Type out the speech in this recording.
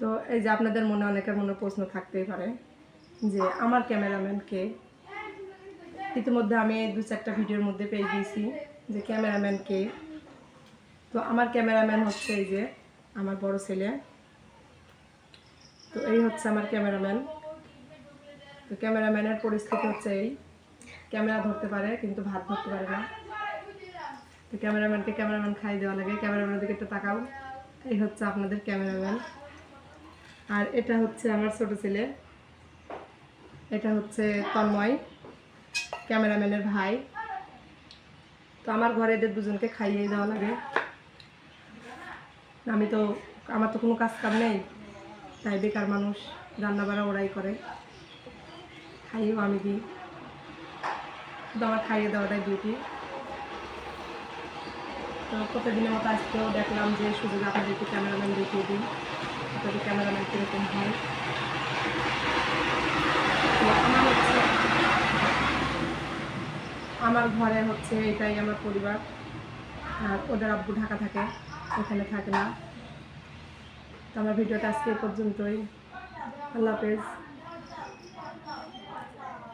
তো এই যে আপনাদের মনে অনেকের মনে প্রশ্ন থাকতেই পারে যে আমার ক্যামেরাম্যান কে। ইতিমধ্যে আমি 2-4টা ভিডিওর মধ্যে পেয়ে গিয়েছি যে ক্যামেরাম্যান কে। তো আমার ক্যামেরাম্যান হচ্ছে এই যে আমার বড় ছেলে। তো এই হচ্ছে আমার ক্যামেরাম্যান। তো ক্যামেরাম্যানের পরিস্থিতি হচ্ছে এই, ক্যামেরা ধরতে পারে কিন্তু ভাত ধরতে পারে না। তো ক্যামেরাম্যানকে ক্যামেরাম্যান খাই দেওয়া লাগে। ক্যামেরাম্যানের দিকে একটু তাকাও। এই হচ্ছে আপনাদের ক্যামেরাম্যান। আর এটা হচ্ছে আমার ছোট ছেলে, এটা হচ্ছে তন্ময়, ক্যামেরাম্যানের ভাই। তো আমার ঘরে এদের দুজনকে খাইয়ে দেওয়া লাগে। আমার তো কোনো কাজ কাম নেই, তাই বেকার মানুষ, রান্না বাড়া ওরাই করে, খাইয়েও আমি দিই। কিন্তু আমার খাইয়ে দেওয়াটাই ডিউটি। তো প্রতিদিনের মতো আজকেও দেখলাম যে সুযোগে আপনাদেরকে ক্যামেরাম্যান দেখিয়ে দিই, আপনাদের ক্যামেরাম্যান কীরকম হয়। তো আমার ঘরে হচ্ছে এটাই আমার পরিবার। আর ওদের আব্বু ঢাকা থাকে, এখানে থাকে না। তো আমার ভিডিওটা আজকে এই পর্যন্তই। আল্লাহ হাফেজ।